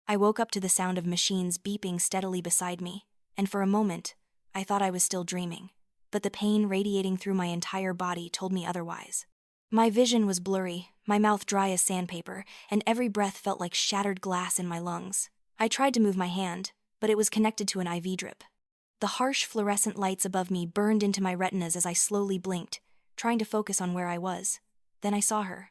I woke up to the sound of machines beeping steadily beside me, and for a moment, I thought I was still dreaming. But the pain radiating through my entire body told me otherwise. My vision was blurry, my mouth dry as sandpaper, and every breath felt like shattered glass in my lungs. I tried to move my hand, but it was connected to an IV drip. The harsh fluorescent lights above me burned into my retinas as I slowly blinked, trying to focus on where I was. Then I saw her.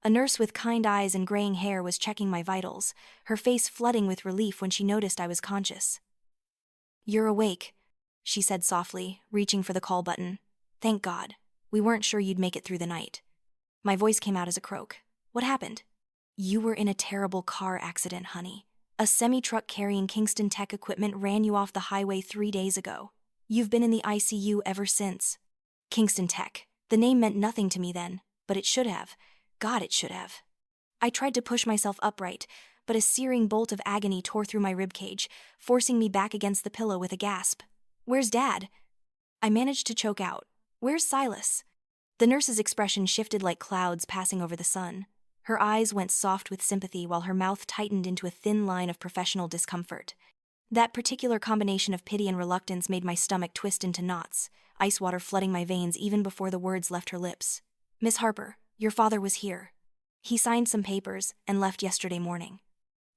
A nurse with kind eyes and graying hair was checking my vitals, her face flooding with relief when she noticed I was conscious. "You're awake," she said softly, reaching for the call button. "Thank God. We weren't sure you'd make it through the night." My voice came out as a croak. "What happened?" "You were in a terrible car accident, honey. A semi-truck carrying Kingston Tech equipment ran you off the highway 3 days ago. You've been in the ICU ever since." Kingston Tech. The name meant nothing to me then, but it should have. God, it should have. I tried to push myself upright, but a searing bolt of agony tore through my ribcage, forcing me back against the pillow with a gasp. "Where's Dad?" I managed to choke out. "Where's Silas?" The nurse's expression shifted like clouds passing over the sun. Her eyes went soft with sympathy while her mouth tightened into a thin line of professional discomfort. That particular combination of pity and reluctance made my stomach twist into knots, ice water flooding my veins even before the words left her lips. "Miss Harper, your father was here. He signed some papers and left yesterday morning."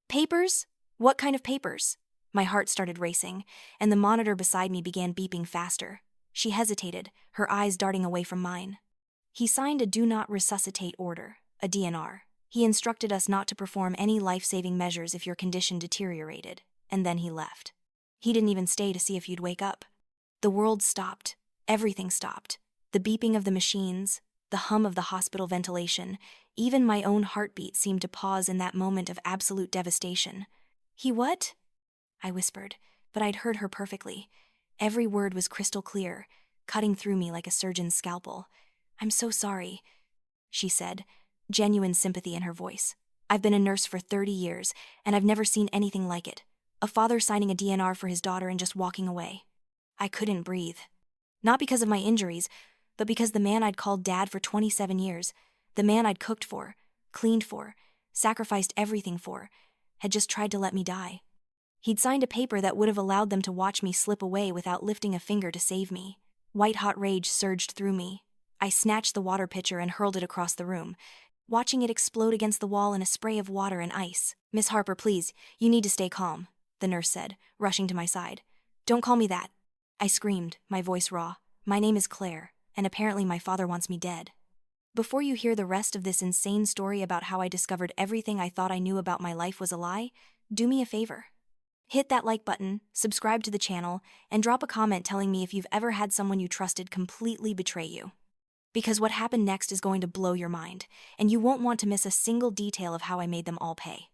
"Papers? What kind of papers?" My heart started racing, and the monitor beside me began beeping faster. She hesitated, her eyes darting away from mine. "He signed a do not resuscitate order, a DNR. He instructed us not to perform any life-saving measures if your condition deteriorated, and then he left. He didn't even stay to see if you'd wake up." The world stopped. Everything stopped. The beeping of the machines, the hum of the hospital ventilation, even my own heartbeat seemed to pause in that moment of absolute devastation. "He what?" I whispered, but I'd heard her perfectly. Every word was crystal clear, cutting through me like a surgeon's scalpel. "I'm so sorry," she said, genuine sympathy in her voice. "I've been a nurse for 30 years, and I've never seen anything like it. A father signing a DNR for his daughter and just walking away." I couldn't breathe. Not because of my injuries, but because the man I'd called Dad for 27 years, the man I'd cooked for, cleaned for, sacrificed everything for, had just tried to let me die. He'd signed a paper that would have allowed them to watch me slip away without lifting a finger to save me. White-hot rage surged through me. I snatched the water pitcher and hurled it across the room, watching it explode against the wall in a spray of water and ice. "Miss Harper, please, you need to stay calm," the nurse said, rushing to my side. "Don't call me that," I screamed, my voice raw. "My name is Claire, and apparently my father wants me dead." Before you hear the rest of this insane story about how I discovered everything I thought I knew about my life was a lie, do me a favor. Hit that like button, subscribe to the channel, and drop a comment telling me if you've ever had someone you trusted completely betray you. Because what happened next is going to blow your mind, and you won't want to miss a single detail of how I made them all pay.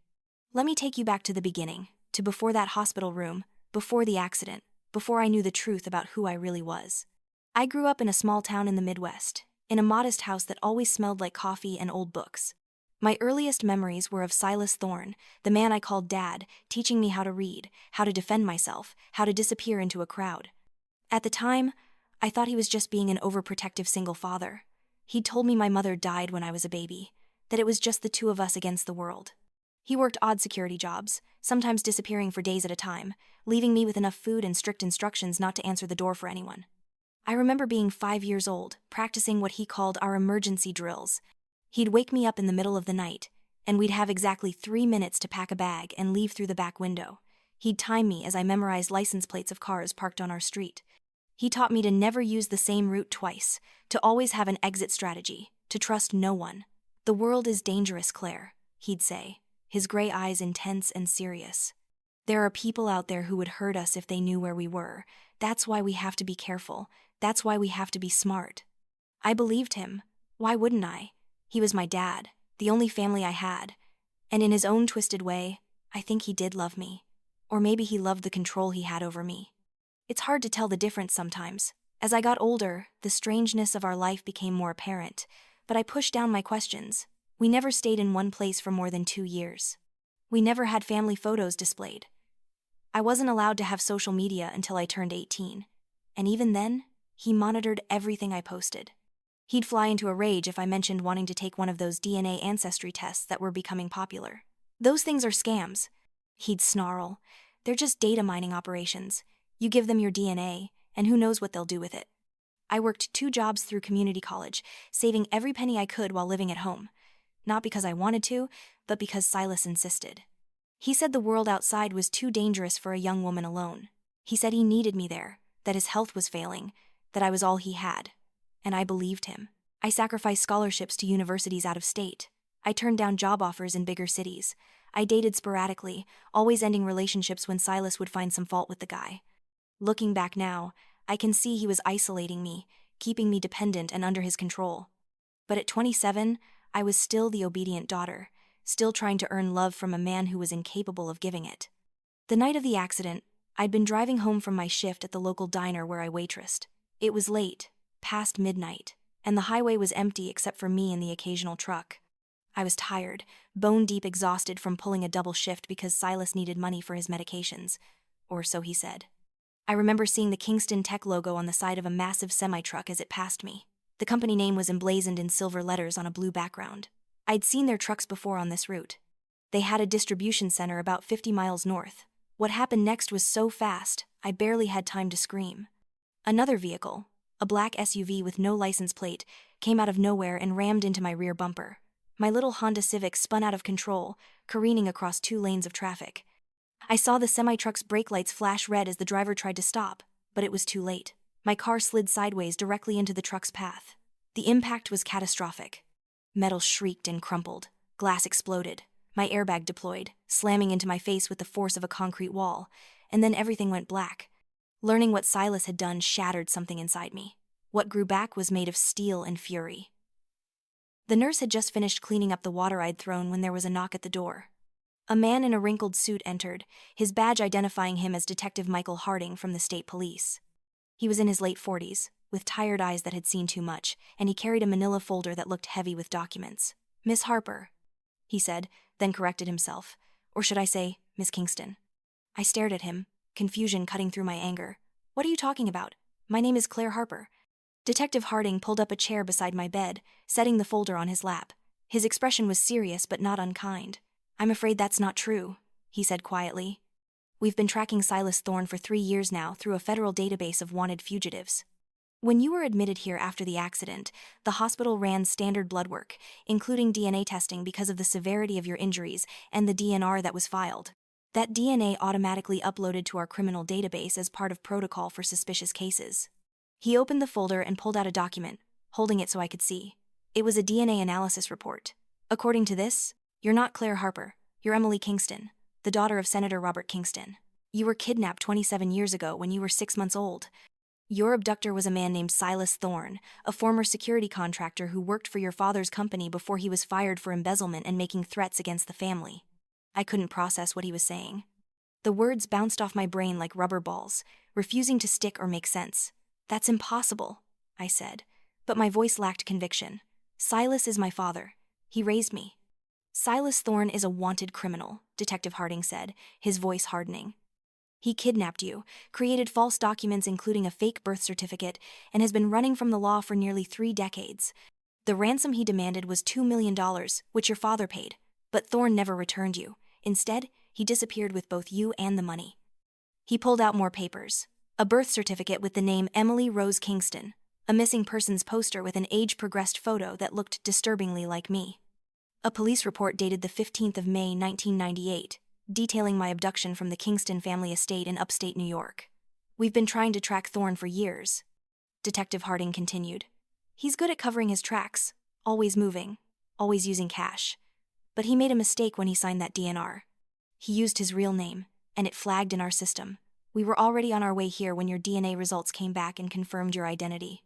Let me take you back to the beginning, to before that hospital room, before the accident, before I knew the truth about who I really was. I grew up in a small town in the Midwest, in a modest house that always smelled like coffee and old books. My earliest memories were of Silas Thorne, the man I called Dad, teaching me how to read, how to defend myself, how to disappear into a crowd. At the time, I thought he was just being an overprotective single father. He'd told me my mother died when I was a baby, that it was just the two of us against the world. He worked odd security jobs, sometimes disappearing for days at a time, leaving me with enough food and strict instructions not to answer the door for anyone. I remember being 5 years old, practicing what he called our emergency drills. He'd wake me up in the middle of the night, and we'd have exactly 3 minutes to pack a bag and leave through the back window. He'd time me as I memorized license plates of cars parked on our street. He taught me to never use the same route twice, to always have an exit strategy, to trust no one. "The world is dangerous, Claire," he'd say, his gray eyes intense and serious. "There are people out there who would hurt us if they knew where we were. That's why we have to be careful. That's why we have to be smart." I believed him. Why wouldn't I? He was my dad, the only family I had. And in his own twisted way, I think he did love me. Or maybe he loved the control he had over me. It's hard to tell the difference sometimes. As I got older, the strangeness of our life became more apparent, but I pushed down my questions. We never stayed in one place for more than 2 years. We never had family photos displayed. I wasn't allowed to have social media until I turned 18. And even then, he monitored everything I posted. He'd fly into a rage if I mentioned wanting to take one of those DNA ancestry tests that were becoming popular. "Those things are scams. He'd snarl. They're just data mining operations. You give them your DNA, and who knows what they'll do with it. I worked 2 jobs through community college, saving every penny I could while living at home. Not because I wanted to, but because Silas insisted. He said the world outside was too dangerous for a young woman alone. He said he needed me there, that his health was failing, that I was all he had. And I believed him. I sacrificed scholarships to universities out of state. I turned down job offers in bigger cities. I dated sporadically, always ending relationships when Silas would find some fault with the guy. Looking back now, I can see he was isolating me, keeping me dependent and under his control. But at 27, I was still the obedient daughter, still trying to earn love from a man who was incapable of giving it. The night of the accident, I'd been driving home from my shift at the local diner where I waitressed. It was late, past midnight, and the highway was empty except for me and the occasional truck. I was tired, bone-deep exhausted from pulling a double shift because Silas needed money for his medications, or so he said. I remember seeing the Kingston Tech logo on the side of a massive semi-truck as it passed me. The company name was emblazoned in silver letters on a blue background. I'd seen their trucks before on this route. They had a distribution center about 50 miles north. What happened next was so fast, I barely had time to scream. Another vehicle, a black SUV with no license plate, came out of nowhere and rammed into my rear bumper. My little Honda Civic spun out of control, careening across 2 lanes of traffic. I saw the semi-truck's brake lights flash red as the driver tried to stop, but it was too late. My car slid sideways directly into the truck's path. The impact was catastrophic. Metal shrieked and crumpled. Glass exploded. My airbag deployed, slamming into my face with the force of a concrete wall, and then everything went black. Learning what Silas had done shattered something inside me. What grew back was made of steel and fury. The nurse had just finished cleaning up the water I'd thrown when there was a knock at the door. A man in a wrinkled suit entered, his badge identifying him as Detective Michael Harding from the state police. He was in his late 40s, with tired eyes that had seen too much, and he carried a manila folder that looked heavy with documents. "Miss Harper," he said, then corrected himself. Or should I say, Miss Kingston. I stared at him, confusion cutting through my anger. "What are you talking about? My name is Claire Harper." Detective Harding pulled up a chair beside my bed, setting the folder on his lap. His expression was serious but not unkind. "I'm afraid that's not true," he said quietly. "We've been tracking Silas Thorne for 3 years now through a federal database of wanted fugitives. When you were admitted here after the accident, the hospital ran standard blood work, including DNA testing because of the severity of your injuries and the DNR that was filed. That DNA automatically uploaded to our criminal database as part of protocol for suspicious cases." He opened the folder and pulled out a document, holding it so I could see. It was a DNA analysis report. "According to this, you're not Claire Harper, you're Emily Kingston, the daughter of Senator Robert Kingston. You were kidnapped 27 years ago when you were 6 months old. Your abductor was a man named Silas Thorne, a former security contractor who worked for your father's company before he was fired for embezzlement and making threats against the family." I couldn't process what he was saying. The words bounced off my brain like rubber balls, refusing to stick or make sense. "That's impossible," I said, but my voice lacked conviction. "Silas is my father. He raised me." "Silas Thorne is a wanted criminal," Detective Harding said, his voice hardening. "He kidnapped you, created false documents including a fake birth certificate, and has been running from the law for nearly 3 decades. The ransom he demanded was $2 million, which your father paid, but Thorne never returned you. Instead, he disappeared with both you and the money." He pulled out more papers. A birth certificate with the name Emily Rose Kingston, a missing persons poster with an age-progressed photo that looked disturbingly like me. A police report dated the 15th of May 1998, detailing my abduction from the Kingston family estate in upstate New York. "We've been trying to track Thorne for years," Detective Harding continued. "He's good at covering his tracks, always moving, always using cash. But he made a mistake when he signed that DNR. He used his real name, and it flagged in our system. We were already on our way here when your DNA results came back and confirmed your identity."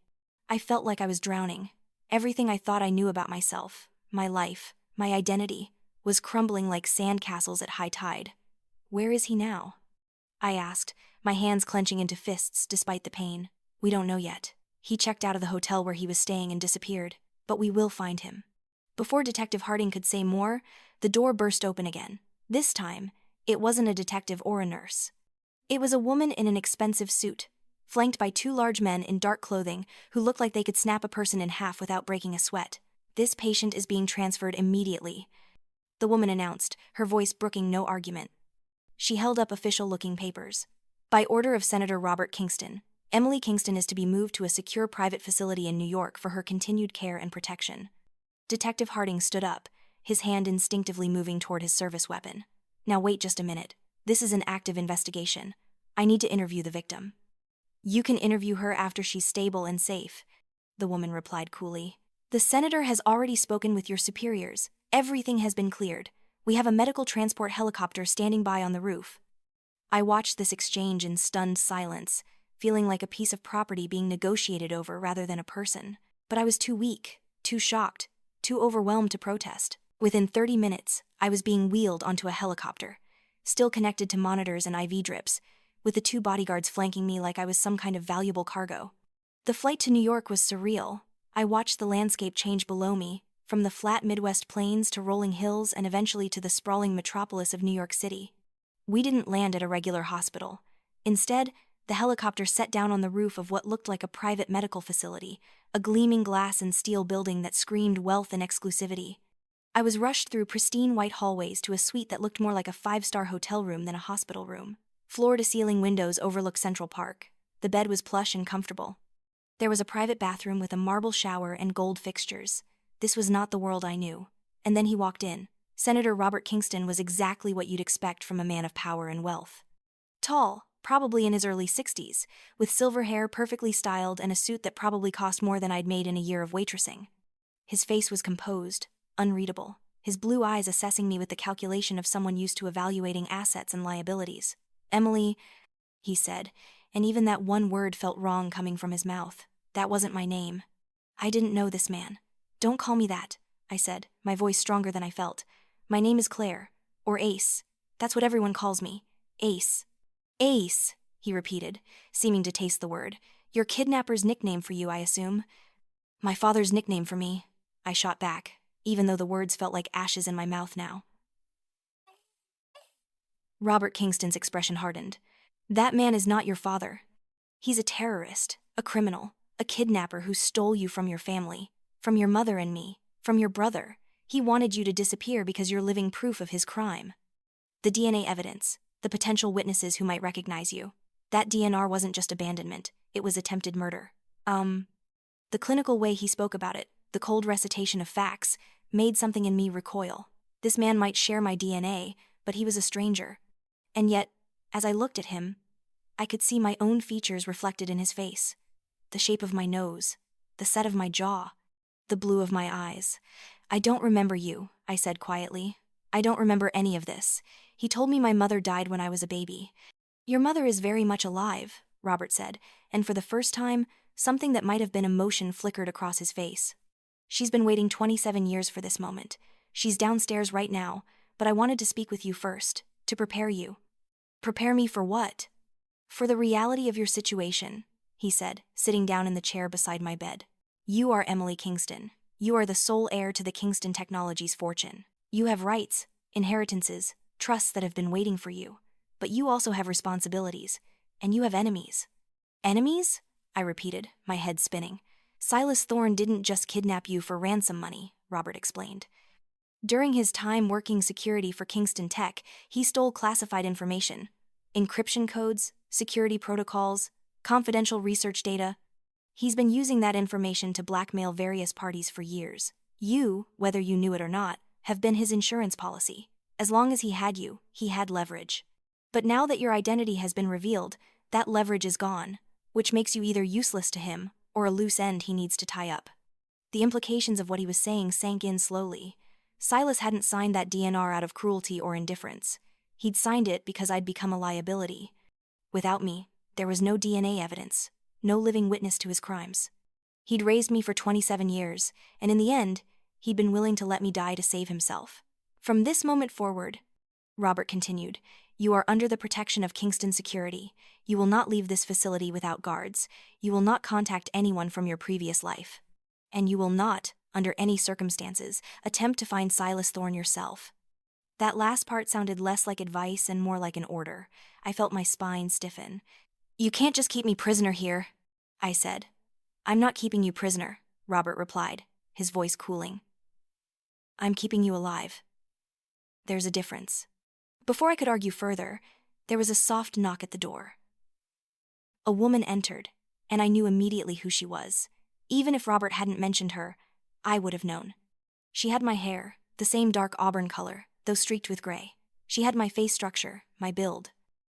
I felt like I was drowning. Everything I thought I knew about myself, my life, my identity, was crumbling like sandcastles at high tide. "Where is he now?" I asked, my hands clenching into fists despite the pain. "We don't know yet. He checked out of the hotel where he was staying and disappeared, but we will find him." Before Detective Harding could say more, the door burst open again. This time, it wasn't a detective or a nurse. It was a woman in an expensive suit, flanked by 2 large men in dark clothing who looked like they could snap a person in half without breaking a sweat. "This patient is being transferred immediately," the woman announced, her voice brooking no argument. She held up official-looking papers. By order of Senator Robert Kingston, Emily Kingston is to be moved to a secure private facility in New York for her continued care and protection. Detective Harding stood up, his hand instinctively moving toward his service weapon. Now wait just a minute. This is an active investigation. I need to interview the victim. You can interview her after she's stable and safe, the woman replied coolly. The senator has already spoken with your superiors. Everything has been cleared. We have a medical transport helicopter standing by on the roof. I watched this exchange in stunned silence, feeling like a piece of property being negotiated over rather than a person. But I was too weak, too shocked, too overwhelmed to protest. Within 30 minutes, I was being wheeled onto a helicopter, still connected to monitors and IV drips, with the 2 bodyguards flanking me like I was some kind of valuable cargo. The flight to New York was surreal. I watched the landscape change below me, from the flat Midwest plains to rolling hills and eventually to the sprawling metropolis of New York City. We didn't land at a regular hospital. Instead, the helicopter set down on the roof of what looked like a private medical facility, a gleaming glass and steel building that screamed wealth and exclusivity. I was rushed through pristine white hallways to a suite that looked more like a 5-star hotel room than a hospital room. Floor-to-ceiling windows overlooked Central Park. The bed was plush and comfortable. There was a private bathroom with a marble shower and gold fixtures. This was not the world I knew. And then he walked in. Senator Robert Kingston was exactly what you'd expect from a man of power and wealth. Tall, probably in his early 60s, with silver hair perfectly styled and a suit that probably cost more than I'd made in a year of waitressing. His face was composed, unreadable, his blue eyes assessing me with the calculation of someone used to evaluating assets and liabilities. Emily, he said, and even that one word felt wrong coming from his mouth. That wasn't my name. I didn't know this man. Don't call me that, I said, my voice stronger than I felt. My name is Claire, or Ace. That's what everyone calls me. Ace. Ace, he repeated, seeming to taste the word. Your kidnapper's nickname for you, I assume. My father's nickname for me, I shot back, even though the words felt like ashes in my mouth now. Robert Kingston's expression hardened. That man is not your father. He's a terrorist, a criminal, a kidnapper who stole you from your family, from your mother and me, from your brother. He wanted you to disappear because you're living proof of his crime. The DNA evidence, the potential witnesses who might recognize you. That DNR wasn't just abandonment, it was attempted murder. The clinical way he spoke about it, the cold recitation of facts, made something in me recoil. This man might share my DNA, but he was a stranger. And yet, as I looked at him, I could see my own features reflected in his face. The shape of my nose, the set of my jaw, the blue of my eyes. I don't remember you, I said quietly. I don't remember any of this. He told me my mother died when I was a baby. Your mother is very much alive, Robert said, and for the first time, something that might have been emotion flickered across his face. She's been waiting 27 years for this moment. She's downstairs right now, but I wanted to speak with you first, to prepare you. Prepare me for what? For the reality of your situation, he said, sitting down in the chair beside my bed. You are Emily Kingston. You are the sole heir to the Kingston Technologies fortune. You have rights, inheritances, trusts that have been waiting for you. But you also have responsibilities, and you have enemies. Enemies? I repeated, my head spinning. Silas Thorne didn't just kidnap you for ransom money, Robert explained. During his time working security for Kingston Tech, he stole classified information, encryption codes, security protocols, confidential research data. He's been using that information to blackmail various parties for years. You, whether you knew it or not, have been his insurance policy. As long as he had you, he had leverage. But now that your identity has been revealed, that leverage is gone, which makes you either useless to him or a loose end he needs to tie up. The implications of what he was saying sank in slowly. Silas hadn't signed that DNR out of cruelty or indifference. He'd signed it because I'd become a liability. Without me, there was no DNA evidence, no living witness to his crimes. He'd raised me for 27 years, and in the end, he'd been willing to let me die to save himself. From this moment forward, Robert continued, you are under the protection of Kingston Security. You will not leave this facility without guards. You will not contact anyone from your previous life. And you will not, under any circumstances, attempt to find Silas Thorne yourself. That last part sounded less like advice and more like an order. I felt my spine stiffen. You can't just keep me prisoner here, I said. I'm not keeping you prisoner, Robert replied, his voice cooling. I'm keeping you alive. There's a difference. Before I could argue further, there was a soft knock at the door. A woman entered, and I knew immediately who she was. Even if Robert hadn't mentioned her, I would have known. She had my hair, the same dark auburn color, though streaked with gray. She had my face structure, my build.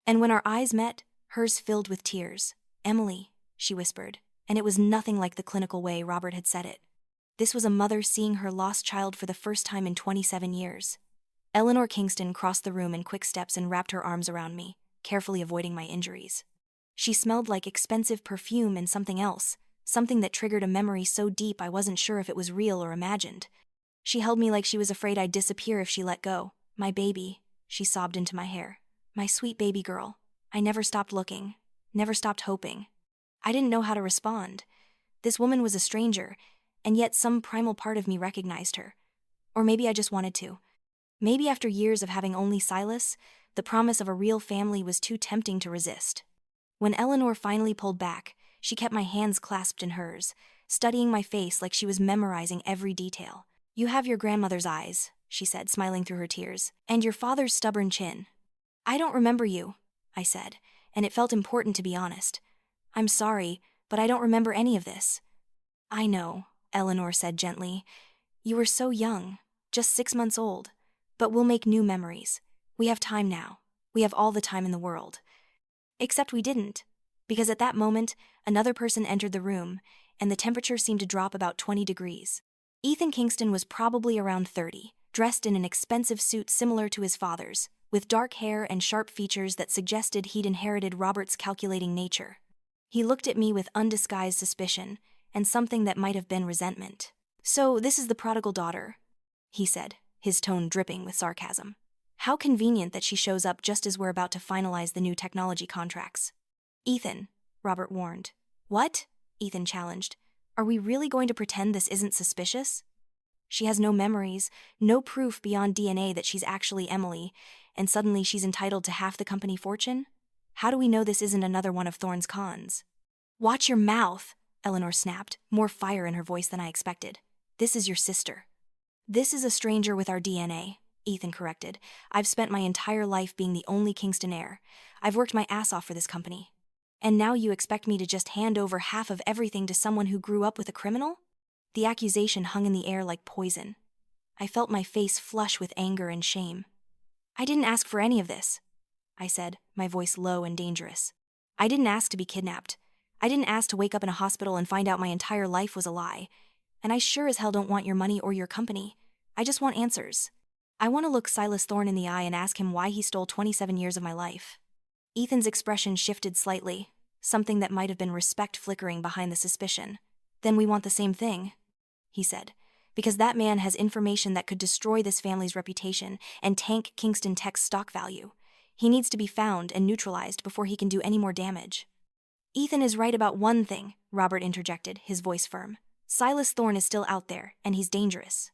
And when our eyes met, hers filled with tears. "Emily," she whispered, and it was nothing like the clinical way Robert had said it. This was a mother seeing her lost child for the first time in 27 years. Eleanor Kingston crossed the room in quick steps and wrapped her arms around me, carefully avoiding my injuries. She smelled like expensive perfume and something else, something that triggered a memory so deep I wasn't sure if it was real or imagined. She held me like she was afraid I'd disappear if she let go. "My baby," she sobbed into my hair. "My sweet baby girl. I never stopped looking, never stopped hoping." I didn't know how to respond. This woman was a stranger, and yet some primal part of me recognized her. Or maybe I just wanted to. Maybe after years of having only Silas, the promise of a real family was too tempting to resist. When Eleanor finally pulled back, she kept my hands clasped in hers, studying my face like she was memorizing every detail. "You have your grandmother's eyes," she said, smiling through her tears, "and your father's stubborn chin." "I don't remember you," I said, and it felt important to be honest. "I'm sorry, but I don't remember any of this." "I know," Eleanor said gently. "You were so young, just 6 months old. But we'll make new memories. We have time now. We have all the time in the world." Except we didn't, because at that moment, another person entered the room, and the temperature seemed to drop about 20 degrees. Ethan Kingston was probably around 30, dressed in an expensive suit similar to his father's, with dark hair and sharp features that suggested he'd inherited Robert's calculating nature. He looked at me with undisguised suspicion, and something that might have been resentment. "So this is the prodigal daughter," he said, his tone dripping with sarcasm. "How convenient that she shows up just as we're about to finalize the new technology contracts." "Ethan," Robert warned. "What?" Ethan challenged. "Are we really going to pretend this isn't suspicious? She has no memories, no proof beyond DNA that she's actually Emily, and suddenly she's entitled to half the company fortune? How do we know this isn't another one of Thorne's cons?" "Watch your mouth," Eleanor snapped, more fire in her voice than I expected. "This is your sister." "This is a stranger with our DNA," Ethan corrected. "I've spent my entire life being the only Kingston heir. I've worked my ass off for this company. And now you expect me to just hand over half of everything to someone who grew up with a criminal?" The accusation hung in the air like poison. I felt my face flush with anger and shame. "I didn't ask for any of this," I said, my voice low and dangerous. "I didn't ask to be kidnapped. I didn't ask to wake up in a hospital and find out my entire life was a lie. And I sure as hell don't want your money or your company. I just want answers. I want to look Silas Thorne in the eye and ask him why he stole 27 years of my life." Ethan's expression shifted slightly, something that might have been respect flickering behind the suspicion. "Then we want the same thing," he said, "because that man has information that could destroy this family's reputation and tank Kingston Tech's stock value. He needs to be found and neutralized before he can do any more damage." "Ethan is right about one thing," Robert interjected, his voice firm. "Silas Thorne is still out there, and he's dangerous.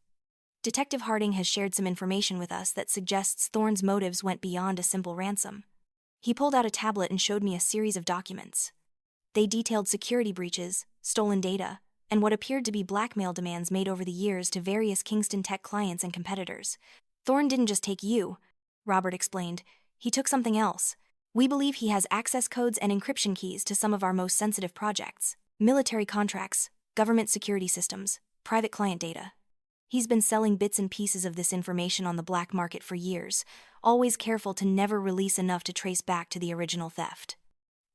Detective Harding has shared some information with us that suggests Thorne's motives went beyond a simple ransom." He pulled out a tablet and showed me a series of documents. They detailed security breaches, stolen data, and what appeared to be blackmail demands made over the years to various Kingston Tech clients and competitors. "Thorne didn't just take you," Robert explained. "He took something else. We believe he has access codes and encryption keys to some of our most sensitive projects: military contracts, government security systems, private client data. He's been selling bits and pieces of this information on the black market for years, always careful to never release enough to trace back to the original theft."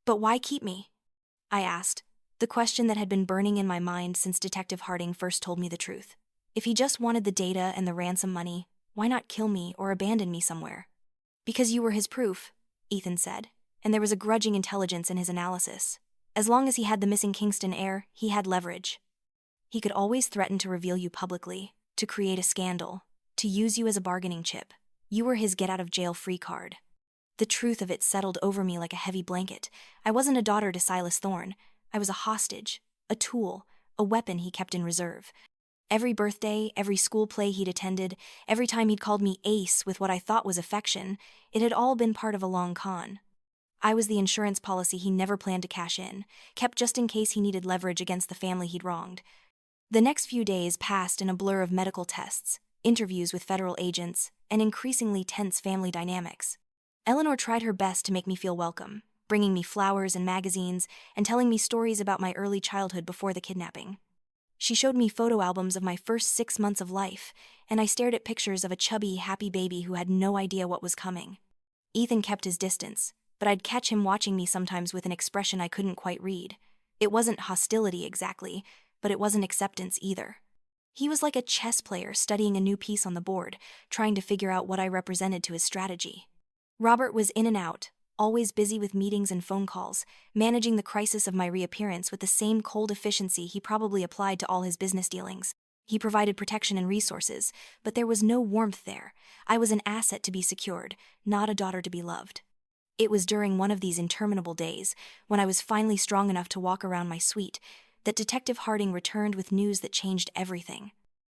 "But why keep me?" I asked, the question that had been burning in my mind since Detective Harding first told me the truth. If he just wanted the data and the ransom money, why not kill me or abandon me somewhere? "Because you were his proof," Ethan said, and there was a grudging intelligence in his analysis. "As long as he had the missing Kingston heir, he had leverage. He could always threaten to reveal you publicly, to create a scandal, to use you as a bargaining chip. You were his get-out-of-jail-free card." The truth of it settled over me like a heavy blanket. I wasn't a daughter to Silas Thorne. I was a hostage, a tool, a weapon he kept in reserve. Every birthday, every school play he'd attended, every time he'd called me Ace with what I thought was affection, it had all been part of a long con. I was the insurance policy he never planned to cash in, kept just in case he needed leverage against the family he'd wronged. The next few days passed in a blur of medical tests, interviews with federal agents, and increasingly tense family dynamics. Eleanor tried her best to make me feel welcome, bringing me flowers and magazines and telling me stories about my early childhood before the kidnapping. She showed me photo albums of my first 6 months of life, and I stared at pictures of a chubby, happy baby who had no idea what was coming. Ethan kept his distance, but I'd catch him watching me sometimes with an expression I couldn't quite read. It wasn't hostility exactly, but it wasn't acceptance either. He was like a chess player studying a new piece on the board, trying to figure out what I represented to his strategy. Robert was in and out, always busy with meetings and phone calls, managing the crisis of my reappearance with the same cold efficiency he probably applied to all his business dealings. He provided protection and resources, but there was no warmth there. I was an asset to be secured, not a daughter to be loved. It was during one of these interminable days, when I was finally strong enough to walk around my suite, that Detective Harding returned with news that changed everything.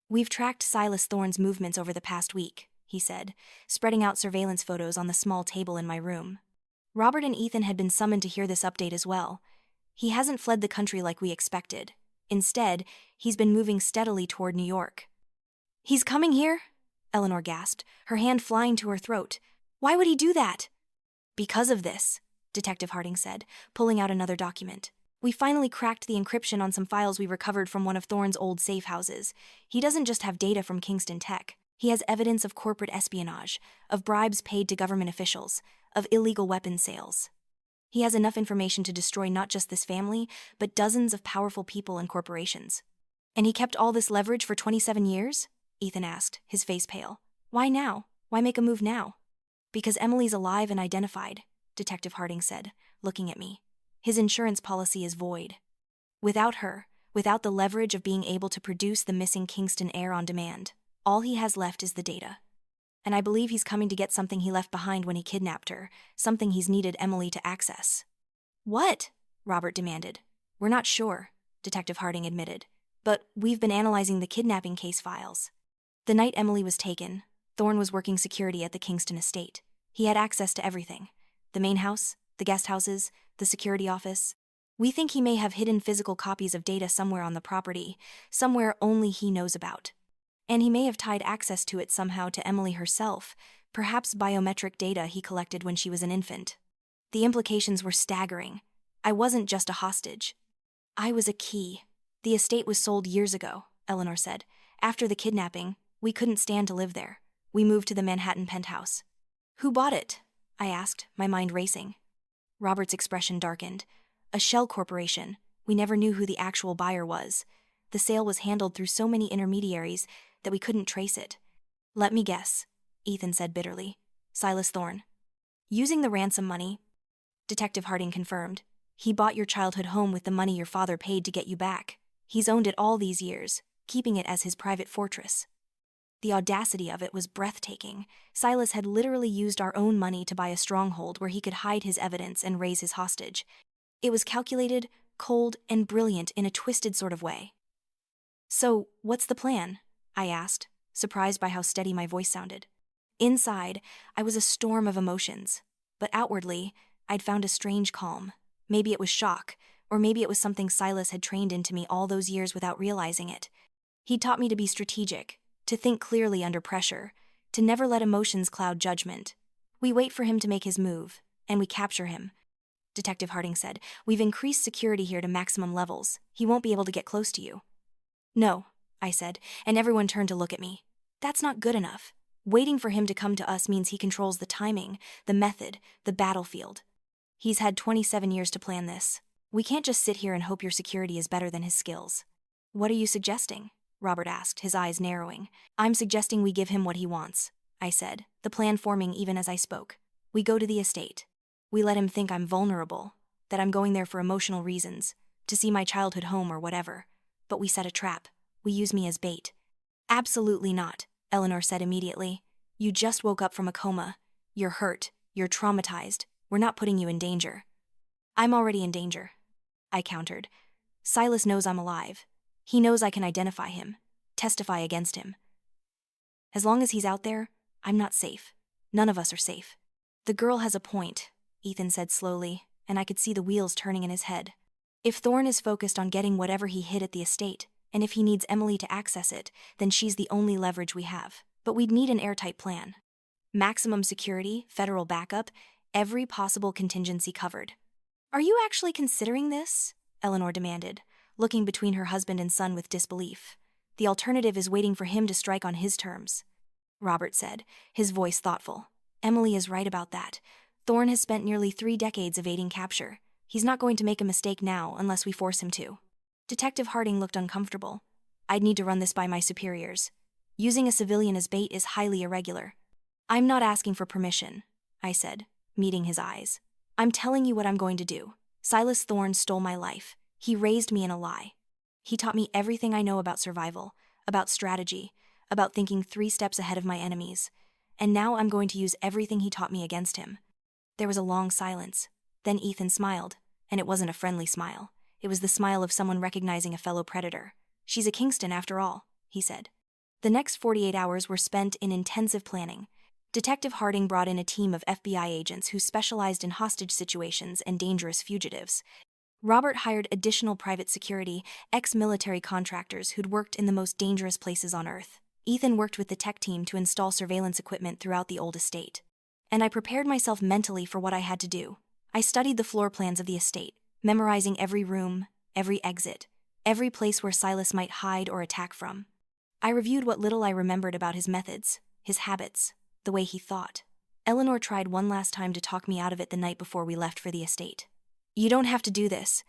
"We've tracked Silas Thorne's movements over the past week," he said, spreading out surveillance photos on the small table in my room. Robert and Ethan had been summoned to hear this update as well. He hasn't fled the country like we expected. Instead, he's been moving steadily toward New York. "He's coming here?" Eleanor gasped, her hand flying to her throat. "Why would he do that?" "Because of this," Detective Harding said, pulling out another document. "We finally cracked the encryption on some files we recovered from one of Thorne's old safe houses. He doesn't just have data from Kingston Tech. He has evidence of corporate espionage, of bribes paid to government officials, of illegal weapons sales. He has enough information to destroy not just this family, but dozens of powerful people and corporations." "And he kept all this leverage for 27 years? Ethan asked, his face pale. "Why now? Why make a move now?" "Because Emily's alive and identified," Detective Harding said, looking at me. "His insurance policy is void. Without her, without the leverage of being able to produce the missing Kingston heir on demand, all he has left is the data. And I believe he's coming to get something he left behind when he kidnapped her, something he's needed Emily to access." "What?" Robert demanded. "We're not sure," Detective Harding admitted. "But we've been analyzing the kidnapping case files. The night Emily was taken, Thorne was working security at the Kingston estate. He had access to everything: the main house, the guest houses, the security office. We think he may have hidden physical copies of data somewhere on the property, somewhere only he knows about. And he may have tied access to it somehow to Emily herself, perhaps biometric data he collected when she was an infant." The implications were staggering. I wasn't just a hostage. I was a key. "The estate was sold years ago," Eleanor said. "After the kidnapping, we couldn't stand to live there. We moved to the Manhattan penthouse." "Who bought it?" I asked, my mind racing. Robert's expression darkened. "A shell corporation. We never knew who the actual buyer was. The sale was handled through so many intermediaries that we couldn't trace it." "Let me guess," Ethan said bitterly. "Silas Thorne." "Using the ransom money," Detective Harding confirmed. "He bought your childhood home with the money your father paid to get you back. He's owned it all these years, keeping it as his private fortress." The audacity of it was breathtaking. Silas had literally used our own money to buy a stronghold where he could hide his evidence and raise his hostage. It was calculated, cold, and brilliant in a twisted sort of way. "So, what's the plan?" I asked, surprised by how steady my voice sounded. Inside, I was a storm of emotions, but outwardly, I'd found a strange calm. Maybe it was shock, or maybe it was something Silas had trained into me all those years without realizing it. He taught me to be strategic, to think clearly under pressure, to never let emotions cloud judgment. "We wait for him to make his move, and we capture him," Detective Harding said. "We've increased security here to maximum levels. He won't be able to get close to you." "No," I said, and everyone turned to look at me. "That's not good enough. Waiting for him to come to us means he controls the timing, the method, the battlefield. He's had 27 years to plan this. We can't just sit here and hope your security is better than his skills." "What are you suggesting?" Robert asked, his eyes narrowing. "I'm suggesting we give him what he wants," I said, the plan forming even as I spoke. "We go to the estate. We let him think I'm vulnerable, that I'm going there for emotional reasons, to see my childhood home or whatever. But we set a trap. We use me as bait." "Absolutely not," Eleanor said immediately. "You just woke up from a coma. You're hurt. You're traumatized. We're not putting you in danger." "I'm already in danger," I countered. "Silas knows I'm alive. He knows I can identify him, testify against him. As long as he's out there, I'm not safe. None of us are safe." "The girl has a point," Ethan said slowly, and I could see the wheels turning in his head. "If Thorne is focused on getting whatever he hid at the estate, and if he needs Emily to access it, then she's the only leverage we have. But we'd need an airtight plan. Maximum security, federal backup, every possible contingency covered. Are you actually considering this? Eleanor demanded, looking between her husband and son with disbelief. The alternative is waiting for him to strike on his terms. Robert said, his voice thoughtful. Emily is right about that. Thorne has spent nearly 3 decades evading capture. He's not going to make a mistake now unless we force him to. Detective Harding looked uncomfortable. I'd need to run this by my superiors. Using a civilian as bait is highly irregular. I'm not asking for permission, I said, meeting his eyes. I'm telling you what I'm going to do. Silas Thorne stole my life. He raised me in a lie. He taught me everything I know about survival, about strategy, about thinking 3 steps ahead of my enemies. And now I'm going to use everything he taught me against him. There was a long silence. Then Ethan smiled, and it wasn't a friendly smile. It was the smile of someone recognizing a fellow predator. She's a Kingston after all, he said. The next 48 hours were spent in intensive planning. Detective Harding brought in a team of FBI agents who specialized in hostage situations and dangerous fugitives. Robert hired additional private security, ex-military contractors who'd worked in the most dangerous places on Earth. Ethan worked with the tech team to install surveillance equipment throughout the old estate. And I prepared myself mentally for what I had to do. I studied the floor plans of the estate, memorizing every room, every exit, every place where Silas might hide or attack from. I reviewed what little I remembered about his methods, his habits, the way he thought. Eleanor tried one last time to talk me out of it the night before we left for the estate. You don't have to do this,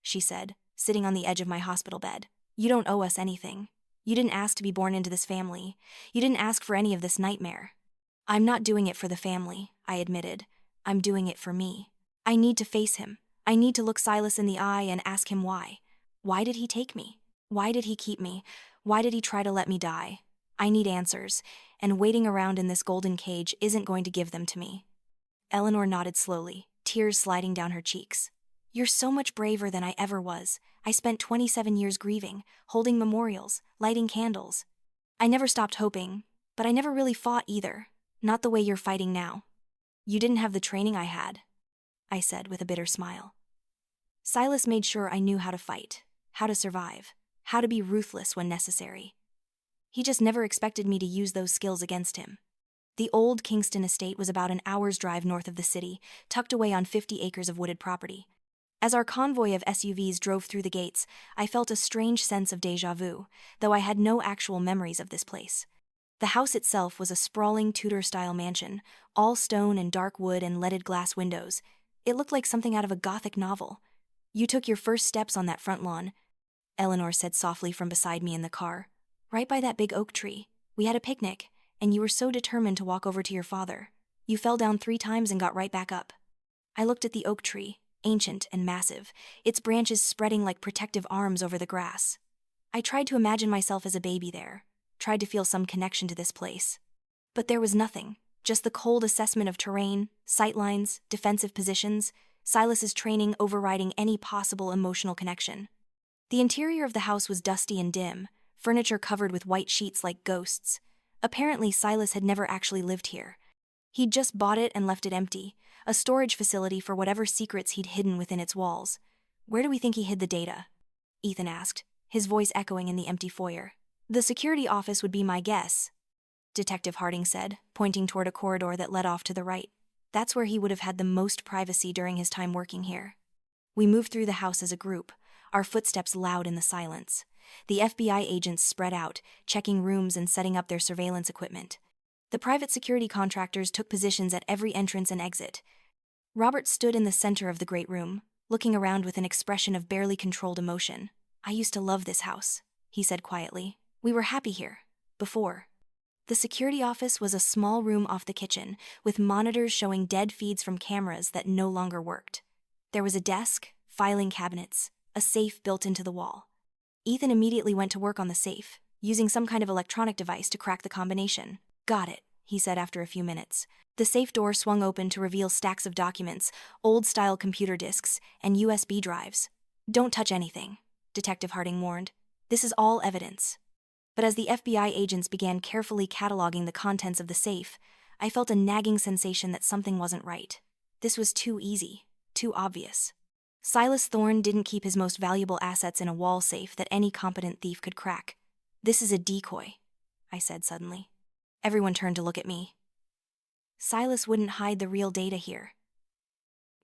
she said, sitting on the edge of my hospital bed. You don't owe us anything. You didn't ask to be born into this family. You didn't ask for any of this nightmare. I'm not doing it for the family, I admitted. I'm doing it for me. I need to face him. I need to look Silas in the eye and ask him why. Why did he take me? Why did he keep me? Why did he try to let me die? I need answers, and waiting around in this golden cage isn't going to give them to me. Eleanor nodded slowly, tears sliding down her cheeks. You're so much braver than I ever was. I spent 27 years grieving, holding memorials, lighting candles. I never stopped hoping, but I never really fought either. Not the way you're fighting now. You didn't have the training I had, I said with a bitter smile. Silas made sure I knew how to fight, how to survive, how to be ruthless when necessary. He just never expected me to use those skills against him. The old Kingston estate was about an hour's drive north of the city, tucked away on 50 acres of wooded property. As our convoy of SUVs drove through the gates, I felt a strange sense of déjà vu, though I had no actual memories of this place. The house itself was a sprawling Tudor-style mansion, all stone and dark wood and leaded glass windows. It looked like something out of a Gothic novel. You took your first steps on that front lawn, Eleanor said softly from beside me in the car. Right by that big oak tree. We had a picnic, and you were so determined to walk over to your father. You fell down 3 times and got right back up. I looked at the oak tree, ancient and massive, its branches spreading like protective arms over the grass. I tried to imagine myself as a baby there, tried to feel some connection to this place. But there was nothing, just the cold assessment of terrain, sightlines, defensive positions, Silas's training overriding any possible emotional connection. The interior of the house was dusty and dim, furniture covered with white sheets like ghosts. Apparently, Silas had never actually lived here. He'd just bought it and left it empty, a storage facility for whatever secrets he'd hidden within its walls. Where do we think he hid the data? Ethan asked, his voice echoing in the empty foyer. The security office would be my guess, Detective Harding said, pointing toward a corridor that led off to the right. That's where he would have had the most privacy during his time working here. We moved through the house as a group, our footsteps loud in the silence. The FBI agents spread out, checking rooms and setting up their surveillance equipment. The private security contractors took positions at every entrance and exit. Robert stood in the center of the great room, looking around with an expression of barely controlled emotion. I used to love this house, he said quietly. We were happy here. Before. The security office was a small room off the kitchen, with monitors showing dead feeds from cameras that no longer worked. There was a desk, filing cabinets, a safe built into the wall. Ethan immediately went to work on the safe, using some kind of electronic device to crack the combination. Got it, he said after a few minutes. The safe door swung open to reveal stacks of documents, old-style computer disks, and USB drives. Don't touch anything, Detective Harding warned. This is all evidence. But as the FBI agents began carefully cataloging the contents of the safe, I felt a nagging sensation that something wasn't right. This was too easy, too obvious. Silas Thorne didn't keep his most valuable assets in a wall safe that any competent thief could crack. This is a decoy, I said suddenly. Everyone turned to look at me. Silas wouldn't hide the real data here.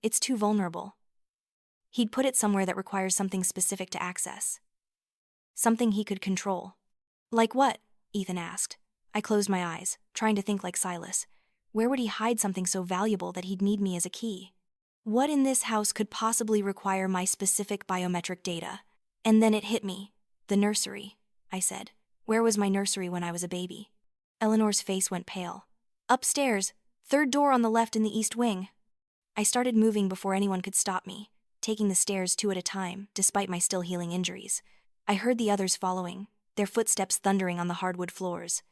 It's too vulnerable. He'd put it somewhere that requires something specific to access. Something he could control. Like what? Ethan asked. I closed my eyes, trying to think like Silas. Where would he hide something so valuable that he'd need me as a key? What in this house could possibly require my specific biometric data? And then it hit me. The nursery, I said. Where was my nursery when I was a baby? Eleanor's face went pale. Upstairs, third door on the left in the east wing. I started moving before anyone could stop me, taking the stairs 2 at a time, despite my still healing injuries. I heard the others following, their footsteps thundering on the hardwood floors.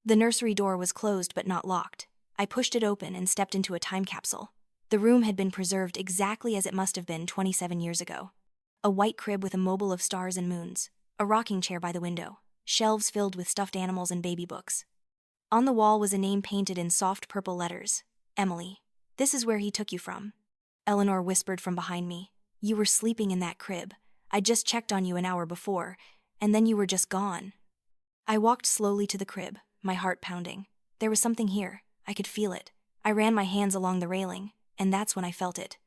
The nursery door was closed but not locked. I pushed it open and stepped into a time capsule. The room had been preserved exactly as it must have been 27 years ago. A white crib with a mobile of stars and moons, a rocking chair by the window, shelves filled with stuffed animals and baby books. On the wall was a name painted in soft purple letters. Emily. This is where he took you from. Eleanor whispered from behind me. You were sleeping in that crib. I just checked on you an hour before, and then you were just gone. I walked slowly to the crib, my heart pounding. There was something here. I could feel it. I ran my hands along the railing, and that's when I felt it.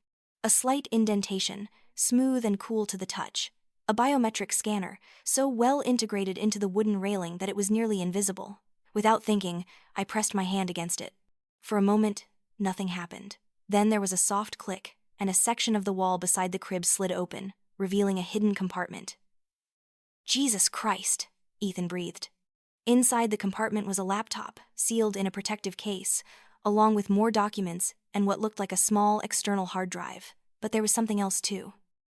A slight indentation, smooth and cool to the touch. A biometric scanner, so well integrated into the wooden railing that it was nearly invisible. Without thinking, I pressed my hand against it. For a moment, nothing happened. Then there was a soft click, and a section of the wall beside the crib slid open, revealing a hidden compartment. Jesus Christ, Ethan breathed. Inside the compartment was a laptop, sealed in a protective case, along with more documents and what looked like a small external hard drive. But there was something else too.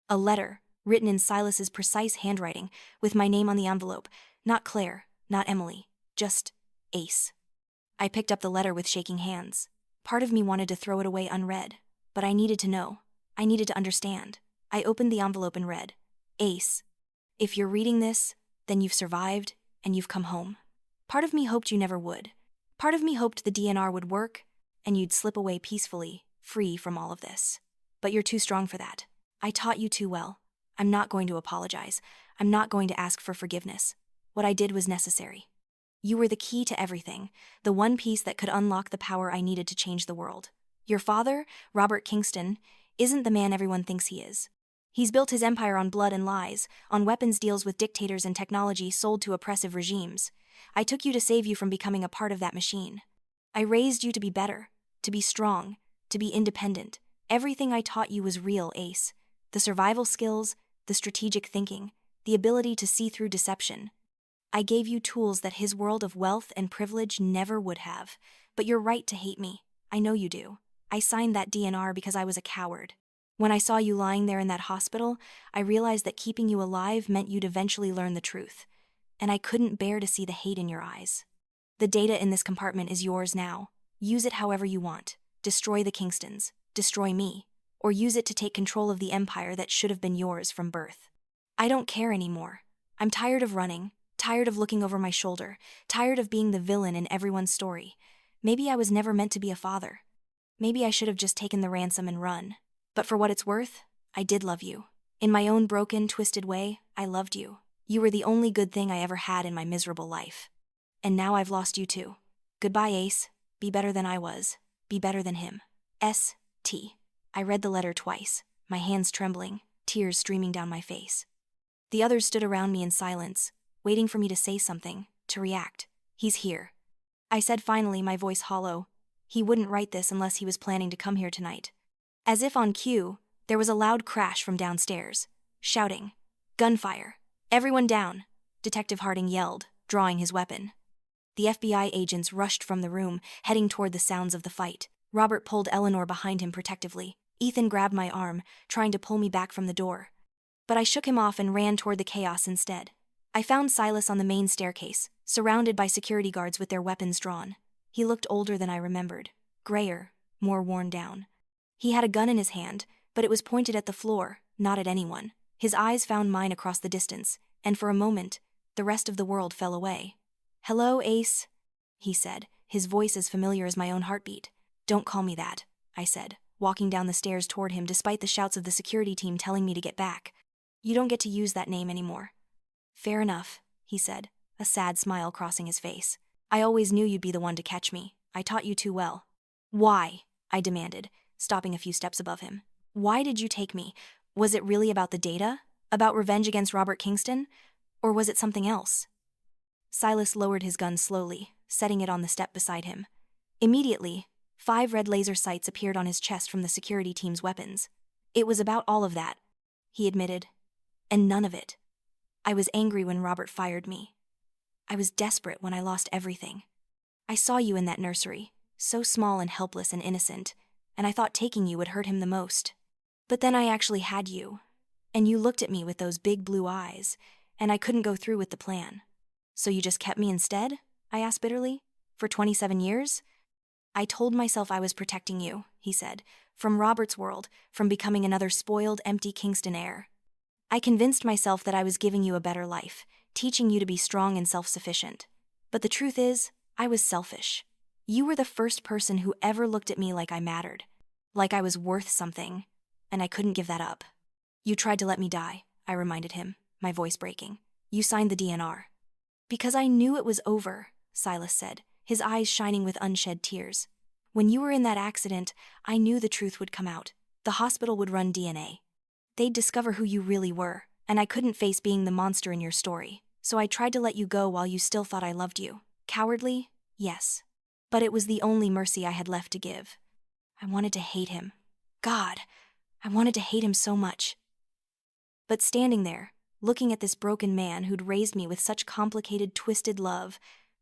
A letter, written in Silas's precise handwriting, with my name on the envelope. Not Claire, not Emily, just Ace. I picked up the letter with shaking hands. Part of me wanted to throw it away unread, but I needed to know. I needed to understand. I opened the envelope and read, Ace, if you're reading this, then you've survived and you've come home. Part of me hoped you never would. Part of me hoped the DNR would work and you'd slip away peacefully, free from all of this. But you're too strong for that. I taught you too well. I'm not going to apologize. I'm not going to ask for forgiveness. What I did was necessary. You were the key to everything, the one piece that could unlock the power I needed to change the world. Your father, Robert Kingston, isn't the man everyone thinks he is. He's built his empire on blood and lies, on weapons deals with dictators and technology sold to oppressive regimes. I took you to save you from becoming a part of that machine. I raised you to be better, to be strong, to be independent. Everything I taught you was real, Ace. The survival skills, the strategic thinking, the ability to see through deception. I gave you tools that his world of wealth and privilege never would have. But you're right to hate me. I know you do. I signed that DNR because I was a coward. When I saw you lying there in that hospital, I realized that keeping you alive meant you'd eventually learn the truth. And I couldn't bear to see the hate in your eyes. The data in this compartment is yours now. Use it however you want. Destroy the Kingstons. Destroy me. Or use it to take control of the empire that should have been yours from birth. I don't care anymore. I'm tired of running, tired of looking over my shoulder, tired of being the villain in everyone's story. Maybe I was never meant to be a father. Maybe I should have just taken the ransom and run. But for what it's worth, I did love you. In my own broken, twisted way, I loved you. You were the only good thing I ever had in my miserable life. And now I've lost you too. Goodbye, Ace. Be better than I was. Be better than him. S.T. I read the letter twice, my hands trembling, tears streaming down my face. The others stood around me in silence, waiting for me to say something, to react. He's here. I said finally, my voice hollow. He wouldn't write this unless he was planning to come here tonight. As if on cue, there was a loud crash from downstairs. Shouting. Gunfire. Everyone down, Detective Harding yelled, drawing his weapon. The FBI agents rushed from the room, heading toward the sounds of the fight. Robert pulled Eleanor behind him protectively. Ethan grabbed my arm, trying to pull me back from the door. But I shook him off and ran toward the chaos instead. I found Silas on the main staircase, surrounded by security guards with their weapons drawn. He looked older than I remembered, grayer, more worn down. He had a gun in his hand, but it was pointed at the floor, not at anyone. His eyes found mine across the distance, and for a moment, the rest of the world fell away. "Hello, Ace," he said, his voice as familiar as my own heartbeat. "Don't call me that," I said. walking down the stairs toward him despite the shouts of the security team telling me to get back. You don't get to use that name anymore. Fair enough, he said, a sad smile crossing his face. I always knew you'd be the one to catch me. I taught you too well. Why? I demanded, stopping a few steps above him. Why did you take me? Was it really about the data? About revenge against Robert Kingston? Or was it something else? Silas lowered his gun slowly, setting it on the step beside him. Immediately, 5 red laser sights appeared on his chest from the security team's weapons. It was about all of that, he admitted, and none of it. I was angry when Robert fired me. I was desperate when I lost everything. I saw you in that nursery, so small and helpless and innocent, and I thought taking you would hurt him the most. But then I actually had you, and you looked at me with those big blue eyes, and I couldn't go through with the plan. So you just kept me instead? I asked bitterly. For 27 years? I told myself I was protecting you, he said, from Robert's world, from becoming another spoiled, empty Kingston heir. I convinced myself that I was giving you a better life, teaching you to be strong and self-sufficient. But the truth is, I was selfish. You were the first person who ever looked at me like I mattered, like I was worth something, and I couldn't give that up. You tried to let me die, I reminded him, my voice breaking. You signed the DNR. Because I knew it was over, Silas said, his eyes shining with unshed tears. When you were in that accident, I knew the truth would come out. The hospital would run DNA. They'd discover who you really were, and I couldn't face being the monster in your story. So I tried to let you go while you still thought I loved you. Cowardly? Yes. But it was the only mercy I had left to give. I wanted to hate him. God, I wanted to hate him so much. But standing there, looking at this broken man who'd raised me with such complicated, twisted love,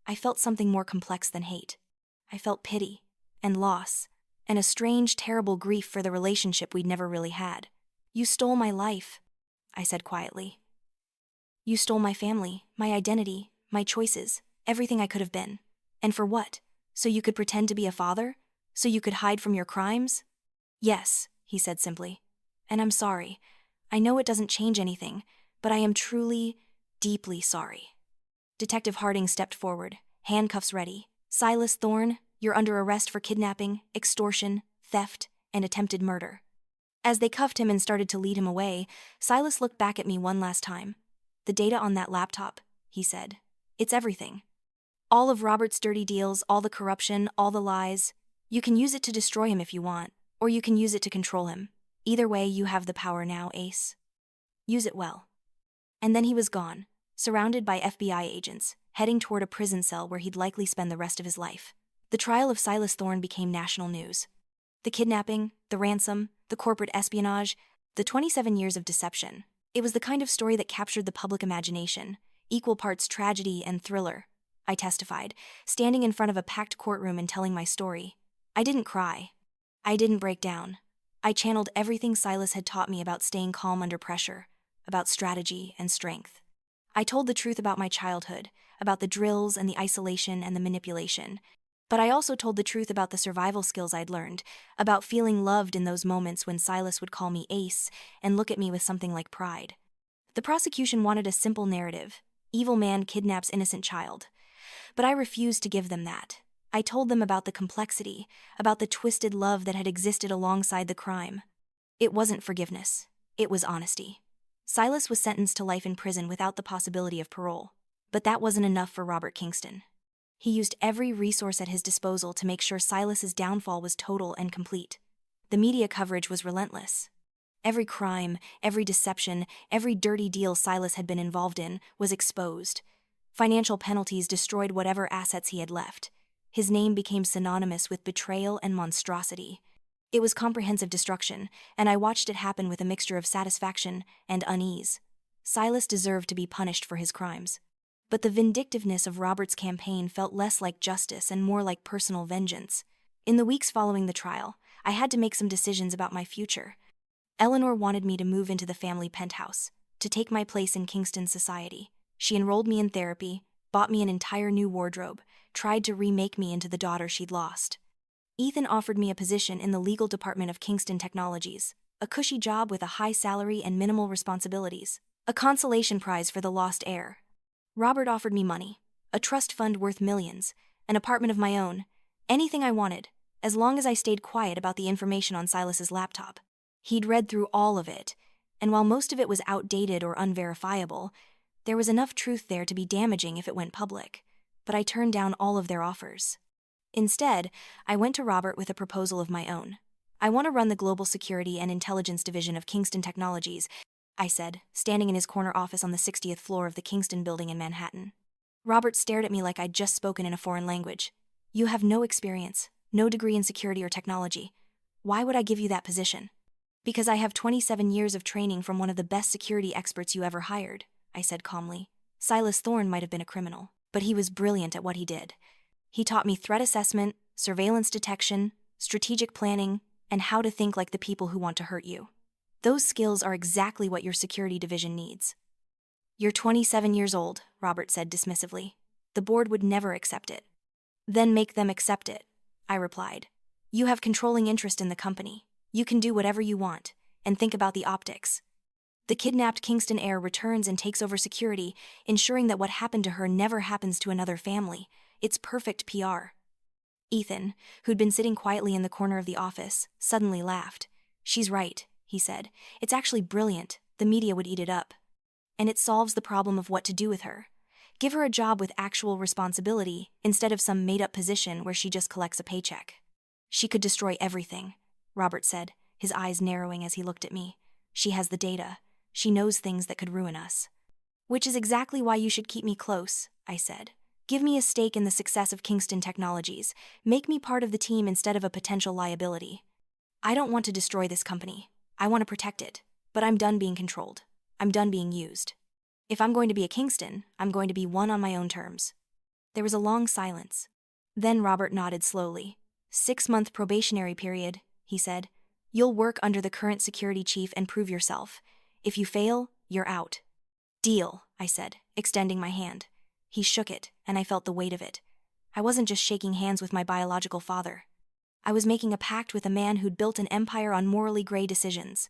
I felt something more complex than hate. I felt pity, and loss, and a strange, terrible grief for the relationship we'd never really had. You stole my life, I said quietly. You stole my family, my identity, my choices, everything I could have been. And for what? So you could pretend to be a father? So you could hide from your crimes? Yes, he said simply. And I'm sorry. I know it doesn't change anything, but I am truly, deeply sorry. Detective Harding stepped forward, handcuffs ready. Silas Thorne, you're under arrest for kidnapping, extortion, theft, and attempted murder. As they cuffed him and started to lead him away, Silas looked back at me one last time. The data on that laptop, he said. It's everything. All of Robert's dirty deals, all the corruption, all the lies. You can use it to destroy him if you want, or you can use it to control him. Either way, you have the power now, Ace. Use it well. And then he was gone, surrounded by FBI agents, heading toward a prison cell where he'd likely spend the rest of his life. The trial of Silas Thorne became national news. The kidnapping, the ransom, the corporate espionage, the 27 years of deception. It was the kind of story that captured the public imagination, equal parts tragedy and thriller. I testified, standing in front of a packed courtroom and telling my story. I didn't cry. I didn't break down. I channeled everything Silas had taught me about staying calm under pressure, about strategy and strength. I told the truth about my childhood, about the drills and the isolation and the manipulation. But I also told the truth about the survival skills I'd learned, about feeling loved in those moments when Silas would call me Ace and look at me with something like pride. The prosecution wanted a simple narrative. Evil man kidnaps innocent child. But I refused to give them that. I told them about the complexity, about the twisted love that had existed alongside the crime. It wasn't forgiveness. It was honesty. Silas was sentenced to life in prison without the possibility of parole. But that wasn't enough for Robert Kingston. He used every resource at his disposal to make sure Silas's downfall was total and complete. The media coverage was relentless. Every crime, every deception, every dirty deal Silas had been involved in was exposed. Financial penalties destroyed whatever assets he had left. His name became synonymous with betrayal and monstrosity. It was comprehensive destruction, and I watched it happen with a mixture of satisfaction and unease. Silas deserved to be punished for his crimes. But the vindictiveness of Robert's campaign felt less like justice and more like personal vengeance. In the weeks following the trial, I had to make some decisions about my future. Eleanor wanted me to move into the family penthouse, to take my place in Kingston society. She enrolled me in therapy, bought me an entire new wardrobe, tried to remake me into the daughter she'd lost. Ethan offered me a position in the legal department of Kingston Technologies, a cushy job with a high salary and minimal responsibilities, a consolation prize for the lost heir. Robert offered me money, a trust fund worth millions, an apartment of my own, anything I wanted, as long as I stayed quiet about the information on Silas's laptop. He'd read through all of it, and while most of it was outdated or unverifiable, there was enough truth there to be damaging if it went public. But I turned down all of their offers. Instead, I went to Robert with a proposal of my own. "I want to run the Global Security and Intelligence Division of Kingston Technologies," I said, standing in his corner office on the 60th floor of the Kingston building in Manhattan. Robert stared at me like I'd just spoken in a foreign language. "You have no experience, no degree in security or technology. Why would I give you that position?" "Because I have 27 years of training from one of the best security experts you ever hired," I said calmly. "Silas Thorne might have been a criminal, but he was brilliant at what he did. He taught me threat assessment, surveillance detection, strategic planning, and how to think like the people who want to hurt you. Those skills are exactly what your security division needs." "You're 27 years old," Robert said dismissively. "The board would never accept it." "Then make them accept it," I replied. "You have controlling interest in the company. You can do whatever you want, and think about the optics. The kidnapped Kingston heir returns and takes over security, ensuring that what happened to her never happens to another family. It's perfect PR." Ethan, who'd been sitting quietly in the corner of the office, suddenly laughed. "She's right," he said. "It's actually brilliant. The media would eat it up. And it solves the problem of what to do with her. Give her a job with actual responsibility instead of some made-up position where she just collects a paycheck." "She could destroy everything," Robert said, his eyes narrowing as he looked at me. "She has the data. She knows things that could ruin us." "Which is exactly why you should keep me close," I said. "Give me a stake in the success of Kingston Technologies. Make me part of the team instead of a potential liability. I don't want to destroy this company. I want to protect it. But I'm done being controlled. I'm done being used. If I'm going to be a Kingston, I'm going to be one on my own terms." There was a long silence. Then Robert nodded slowly. "6-month probationary period," he said. "You'll work under the current security chief and prove yourself. If you fail, you're out." "Deal," I said, extending my hand. He shook it, and I felt the weight of it. I wasn't just shaking hands with my biological father. I was making a pact with a man who'd built an empire on morally gray decisions.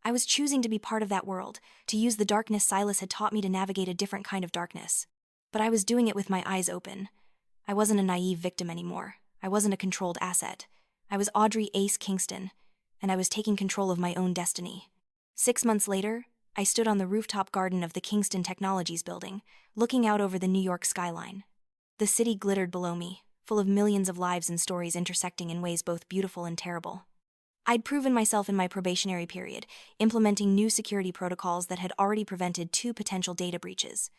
I was choosing to be part of that world, to use the darkness Silas had taught me to navigate a different kind of darkness. But I was doing it with my eyes open. I wasn't a naive victim anymore. I wasn't a controlled asset. I was Audrey Ace Kingston, and I was taking control of my own destiny. 6 months later, I stood on the rooftop garden of the Kingston Technologies building, looking out over the New York skyline. The city glittered below me, full of millions of lives and stories intersecting in ways both beautiful and terrible. I'd proven myself in my probationary period, implementing new security protocols that had already prevented 2 potential data breaches.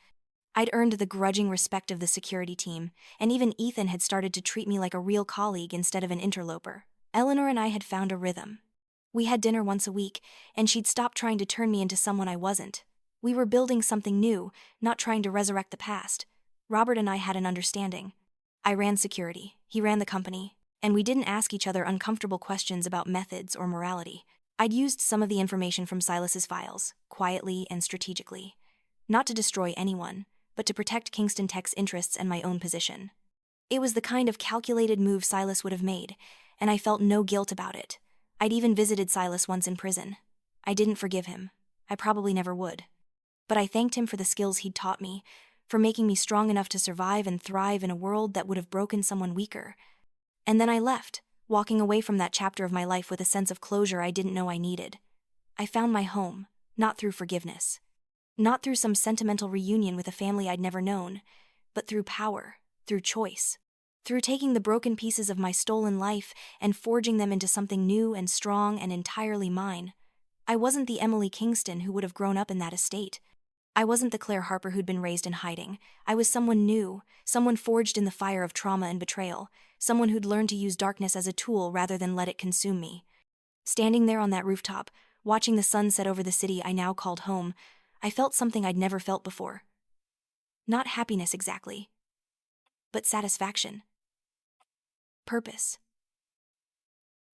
I'd earned the grudging respect of the security team, and even Ethan had started to treat me like a real colleague instead of an interloper. Eleanor and I had found a rhythm. We had dinner once a week, and she'd stopped trying to turn me into someone I wasn't. We were building something new, not trying to resurrect the past. Robert and I had an understanding. I ran security, he ran the company, and we didn't ask each other uncomfortable questions about methods or morality. I'd used some of the information from Silas's files, quietly and strategically. Not to destroy anyone, but to protect Kingston Tech's interests and my own position. It was the kind of calculated move Silas would have made, and I felt no guilt about it. I'd even visited Silas once in prison. I didn't forgive him. I probably never would. But I thanked him for the skills he'd taught me, for making me strong enough to survive and thrive in a world that would have broken someone weaker. And then I left, walking away from that chapter of my life with a sense of closure I didn't know I needed. I found my home, not through forgiveness. Not through some sentimental reunion with a family I'd never known, but through power, through choice. Through taking the broken pieces of my stolen life and forging them into something new and strong and entirely mine. I wasn't the Emily Kingston who would have grown up in that estate. I wasn't the Claire Harper who'd been raised in hiding. I was someone new, someone forged in the fire of trauma and betrayal, someone who'd learned to use darkness as a tool rather than let it consume me. Standing there on that rooftop, watching the sun set over the city I now called home, I felt something I'd never felt before. Not happiness exactly, but satisfaction. Purpose.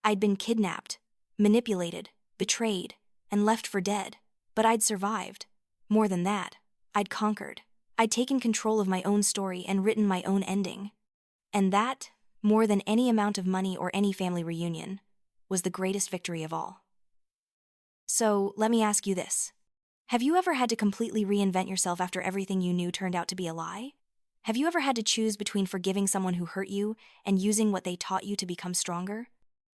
I'd been kidnapped, manipulated, betrayed, and left for dead, but I'd survived. More than that, I'd conquered. I'd taken control of my own story and written my own ending. And that, more than any amount of money or any family reunion, was the greatest victory of all. So, let me ask you this. Have you ever had to completely reinvent yourself after everything you knew turned out to be a lie? Have you ever had to choose between forgiving someone who hurt you and using what they taught you to become stronger?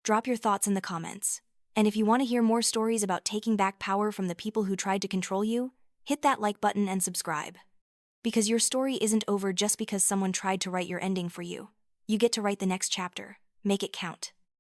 Drop your thoughts in the comments. And if you want to hear more stories about taking back power from the people who tried to control you, hit that like button and subscribe. Because your story isn't over just because someone tried to write your ending for you. You get to write the next chapter. Make it count.